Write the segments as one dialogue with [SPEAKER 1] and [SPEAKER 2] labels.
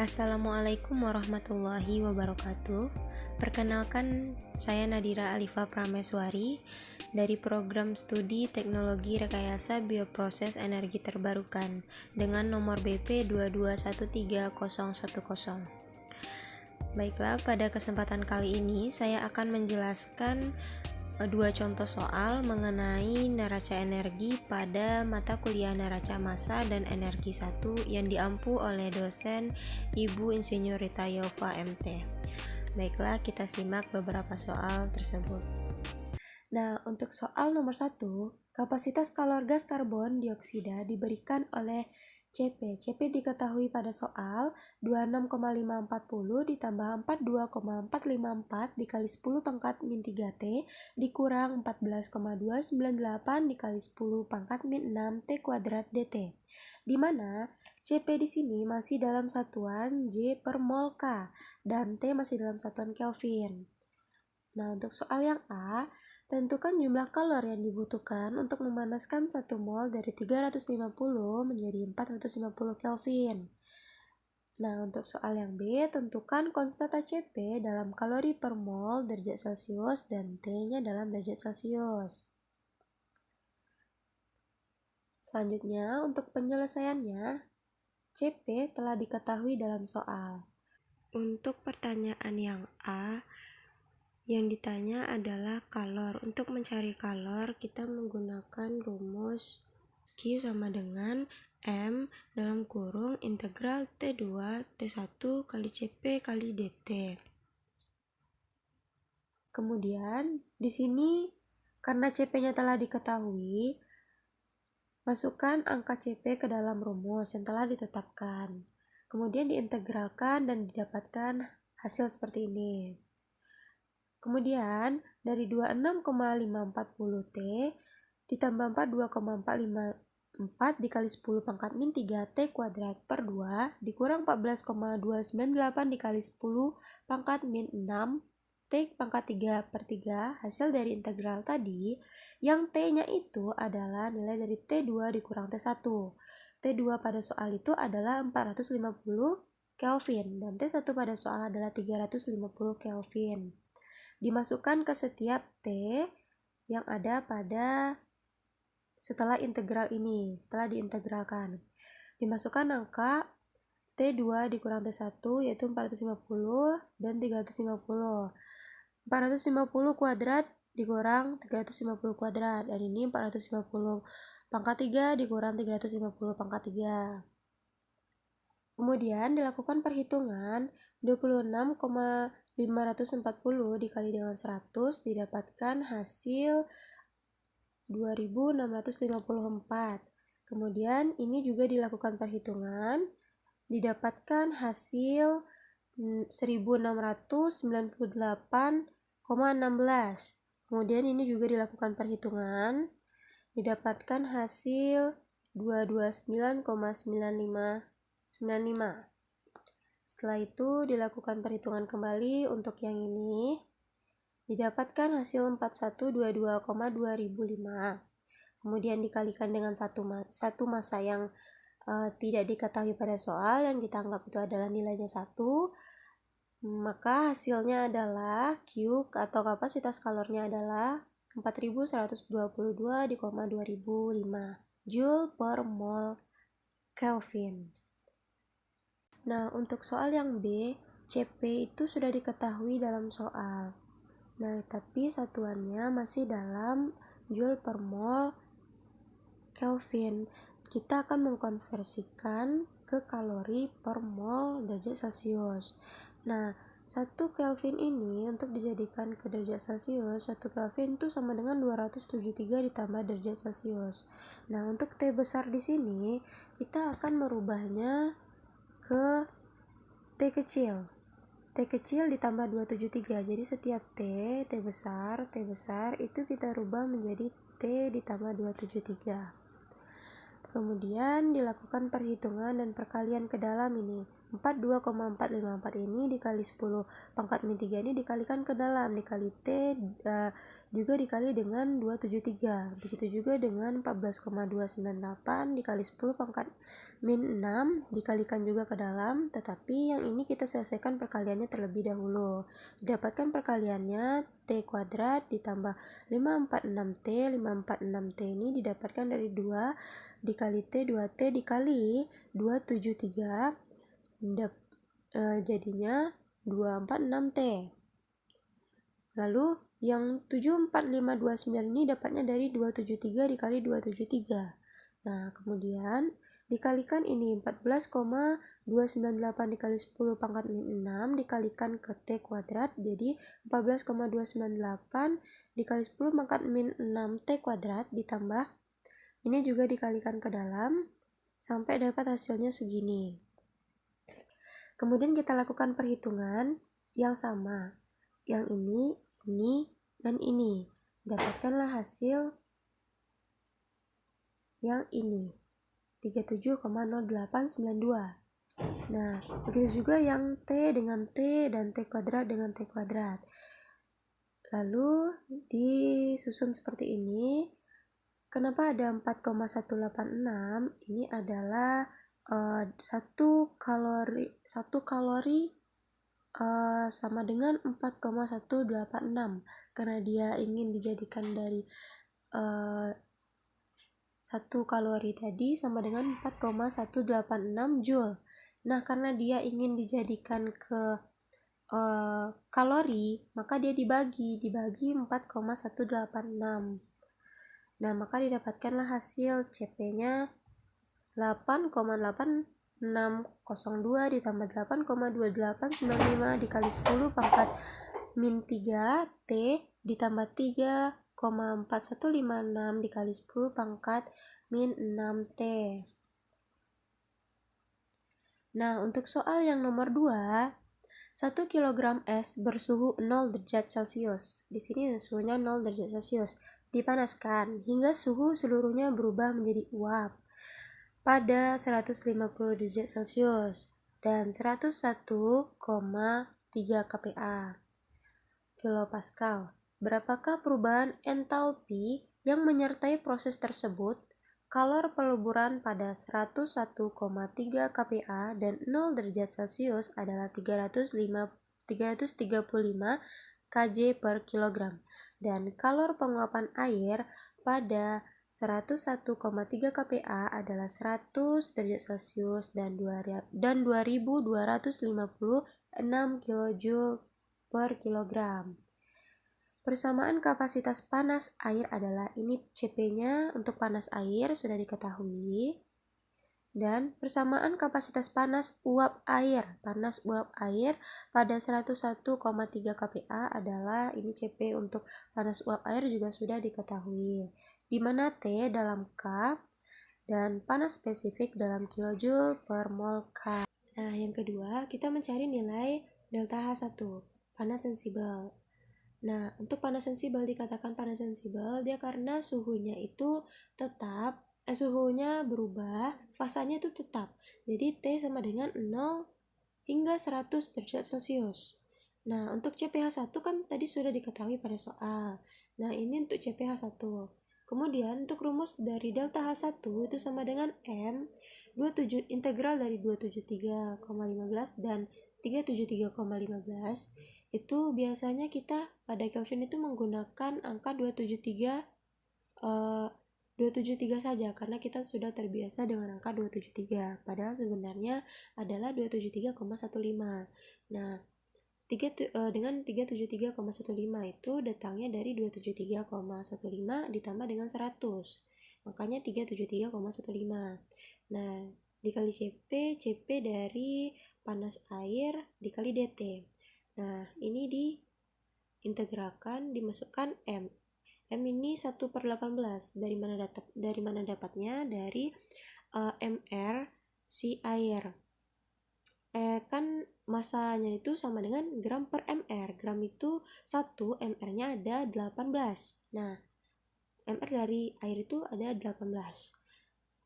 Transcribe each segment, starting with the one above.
[SPEAKER 1] Assalamualaikum warahmatullahi wabarakatuh. Perkenalkan, saya Nadira Alifa Prameswari dari Program Studi Teknologi Rekayasa Bioproses Energi Terbarukan dengan nomor BP 2213010. Baiklah, pada kesempatan kali ini saya akan menjelaskan dua contoh soal mengenai neraca energi pada mata kuliah neraca massa dan energi 1 yang diampu oleh dosen Ibu Insinyur Rita Yova MT. Baiklah, kita simak beberapa soal tersebut. Nah, untuk soal nomor 1, kapasitas kalor gas karbon dioksida diberikan oleh CP. CP diketahui pada soal 26,540 ditambah 42,454 dikali 10 pangkat min 3T dikurang 14,298 dikali 10 pangkat min 6 T kuadrat DT. Di mana CP di sini masih dalam satuan J per mol K dan T masih dalam satuan Kelvin. Nah, untuk soal yang A, tentukan jumlah kalor yang dibutuhkan untuk memanaskan 1 mol dari 350 menjadi 450 Kelvin. Nah, untuk soal yang B, tentukan konstanta CP dalam kalori per mol derajat Celcius dan T-nya dalam derajat Celcius. Selanjutnya, untuk penyelesaiannya, CP telah diketahui dalam soal. Untuk pertanyaan yang A, yang ditanya adalah kalor. Untuk mencari kalor, kita menggunakan rumus Q sama dengan M dalam kurung integral T2 T1 kali CP kali DT. Kemudian, di sini karena CP-nya telah diketahui, masukkan angka CP ke dalam rumus yang telah ditetapkan. Kemudian diintegralkan dan didapatkan hasil seperti ini. Kemudian, dari 26,540 T ditambah 42,454 dikali 10 pangkat min 3 T kuadrat per 2 dikurang 14,298 dikali 10 pangkat min 6 T pangkat 3 per 3 hasil dari integral tadi, yang T-nya itu adalah nilai dari T2 dikurang T1. T2 pada soal itu adalah 450 Kelvin dan T1 pada soal adalah 350 Kelvin. Dimasukkan ke setiap T yang ada pada setelah integral ini, setelah diintegralkan. Dimasukkan angka T2 dikurang T1 yaitu 450 dan 350. 450 kuadrat dikurang 350 kuadrat, dan ini 450 pangkat 3 dikurang 350 pangkat 3. Kemudian dilakukan perhitungan 26,540 dikali dengan 100 didapatkan hasil 2654. Kemudian ini juga dilakukan perhitungan, didapatkan hasil 1698,16. Kemudian ini juga dilakukan perhitungan, didapatkan hasil 229,9595. Setelah itu dilakukan perhitungan kembali untuk yang ini, didapatkan hasil 4122,2005. Kemudian dikalikan dengan satu massa yang tidak diketahui pada soal, yang kita anggap itu adalah nilainya 1, maka hasilnya adalah Q atau kapasitas kalornya adalah 4122,2005 Joule per mol Kelvin. Nah, untuk soal yang B, CP itu sudah diketahui dalam soal. Nah, tapi satuannya masih dalam Joule per mol Kelvin. Kita akan mengkonversikan ke kalori per mol derajat Celcius. Nah, 1 Kelvin ini untuk dijadikan ke derajat Celcius, 1 Kelvin itu sama dengan 273 ditambah derajat Celcius. Nah, untuk T besar di sini, kita akan merubahnya ke T kecil. T kecil ditambah 273. Jadi setiap T besar itu kita rubah menjadi T ditambah 273. Kemudian dilakukan perhitungan dan perkalian ke dalam ini. 42,454 ini dikali 10 pangkat min 3 ini dikalikan ke dalam, dikali T juga dikali dengan 273. Begitu juga dengan 14,298 dikali 10 pangkat min 6 dikalikan juga ke dalam, tetapi yang ini kita selesaikan perkaliannya terlebih dahulu. Didapatkan perkaliannya T kuadrat ditambah 546T. 546T ini didapatkan dari 2 dikali T, 2T dikali 273, jadinya 246T. Lalu yang 74529 ini dapatnya dari 273 dikali 273. Nah, kemudian dikalikan ini 14,298 dikali 10 pangkat min 6 dikalikan ke T kuadrat, jadi 14,298 dikali 10 pangkat min 6 T kuadrat ditambah ini juga dikalikan ke dalam sampai dapat hasilnya segini. Kemudian kita lakukan perhitungan yang sama. Yang ini, dan ini. Dapatkanlah hasil yang ini. 37,0892. Nah, begitu juga yang T dengan T dan T kuadrat dengan T kuadrat. Lalu disusun seperti ini. Kenapa ada 4,186? Ini adalah 1 kalori sama dengan 4,186 karena dia ingin dijadikan dari 1 kalori tadi sama dengan 4,186 Joule. Nah, karena dia ingin dijadikan ke kalori, maka dia dibagi 4,186. Nah, maka didapatkanlah hasil CP-nya 8,8602 ditambah 8,2895 dikali 10 pangkat min 3 T ditambah 3,4156 dikali 10 pangkat min 6 T. Nah, untuk soal yang nomor 2, 1 kg es bersuhu 0 derajat Celcius. Di sini suhunya 0 derajat Celcius. Dipanaskan hingga suhu seluruhnya berubah menjadi uap pada 150 derajat Celcius dan 101,3 kPa kilopascal. Berapakah perubahan entalpi yang menyertai proses tersebut? Kalor peleburan pada 101,3 kPa dan 0 derajat Celcius adalah 335 kJ per kilogram. Dan kalor penguapan air pada 101,3 kPa adalah 100 derajat Celcius dan 2256 kJ per kilogram. Persamaan kapasitas panas air adalah, ini CP-nya untuk panas air sudah diketahui. Dan persamaan kapasitas panas uap air pada 101,3 kPa adalah, ini CP untuk panas uap air juga sudah diketahui, di mana T dalam K dan panas spesifik dalam kilojoule per mol K. Nah, yang kedua kita mencari nilai delta H1, panas sensibel. Nah, untuk panas sensibel dikatakan panas sensibel dia karena suhunya itu tetap, suhunya berubah, fasanya itu tetap. Jadi T sama dengan 0 hingga 100 derajat Celcius. Nah, untuk CpH1 kan tadi sudah diketahui pada soal. Nah, ini untuk CpH1. Kemudian untuk rumus dari delta H1 itu sama dengan M 27 integral dari 273,15 dan 373,15. Itu biasanya kita pada Kelvin itu menggunakan angka 273 saja karena kita sudah terbiasa dengan angka 273, padahal sebenarnya adalah 273,15. Nah, dengan 373,15 itu datangnya dari 273,15 ditambah dengan 100, makanya 373,15. Nah, dikali CP dari panas air dikali DT. Nah, ini diintegralkan, dimasukkan M. M ini 1/18. Dari mana dapatnya? Dari MR si air. Kan masanya itu sama dengan gram per mr. Gram itu 1, mr-nya ada 18. Nah, mr dari air itu ada 18.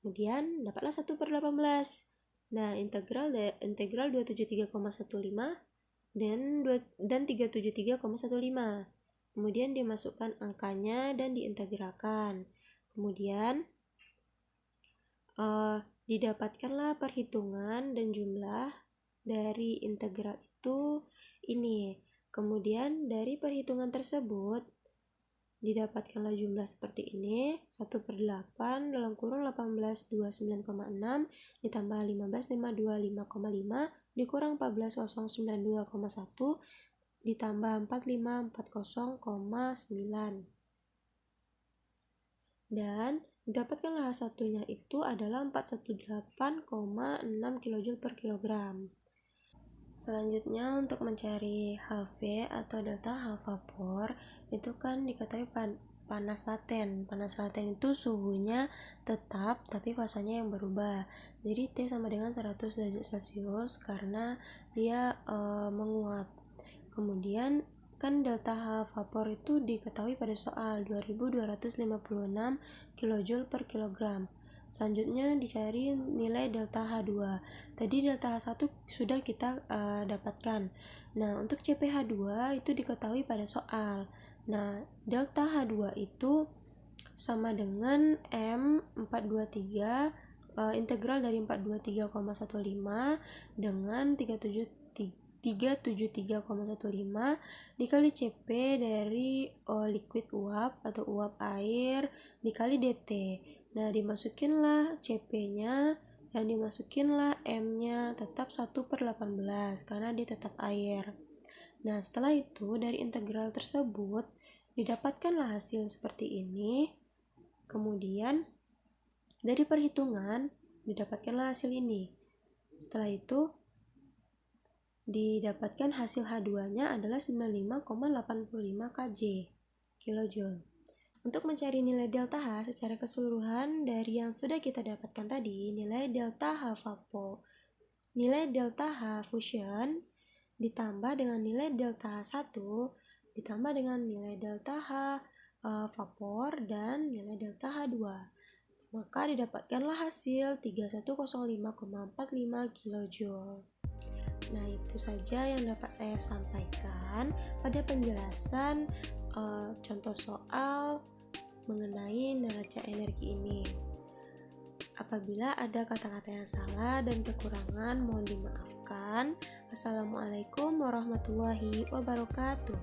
[SPEAKER 1] Kemudian dapatlah 1/18. Nah, integral 273,15 dan 373,15. Kemudian dimasukkan angkanya dan diintegralkan. Kemudian didapatkanlah perhitungan dan jumlah dari integral itu ini. Kemudian dari perhitungan tersebut didapatkanlah jumlah seperti ini, 1/8 dalam kurung 1829,6 ditambah 15525,5 dikurang 14092,1 ditambah 4540,9. Dan didapatkanlah satunya itu adalah 418,6 kJ per kilogram. Selanjutnya untuk mencari HV atau delta H vapor, itu kan diketahui panas laten. Panas laten itu suhunya tetap tapi fasanya yang berubah. Jadi T sama dengan 100 derajat Celcius karena dia menguap. Kemudian kan delta H vapor itu diketahui pada soal 2256 kJ per kilogram. Selanjutnya dicari nilai delta H2. Tadi delta H1 sudah kita dapatkan. Nah, untuk CpH2 itu diketahui pada soal. Nah, delta H2 itu sama dengan M423 integral dari 423,15 dengan 373,15 dikali Cp dari liquid uap atau uap air dikali dt. Nah, dimasukinlah Cp-nya dan dimasukinlah M-nya tetap 1/18 karena dia tetap air. Nah, setelah itu dari integral tersebut didapatkanlah hasil seperti ini. Kemudian dari perhitungan didapatkanlah hasil ini. Setelah itu didapatkan hasil H2-nya adalah 95,85 kJ. Untuk mencari nilai delta H secara keseluruhan dari yang sudah kita dapatkan tadi, nilai delta H fusion ditambah dengan nilai delta H1 ditambah dengan nilai delta H vapor dan nilai delta H2. Maka didapatkanlah hasil 3105,45 kJ. Nah, itu saja yang dapat saya sampaikan pada penjelasan contoh soal mengenai neraca energi ini. Apabila ada kata-kata yang salah dan kekurangan, mohon dimaafkan. Assalamualaikum warahmatullahi wabarakatuh.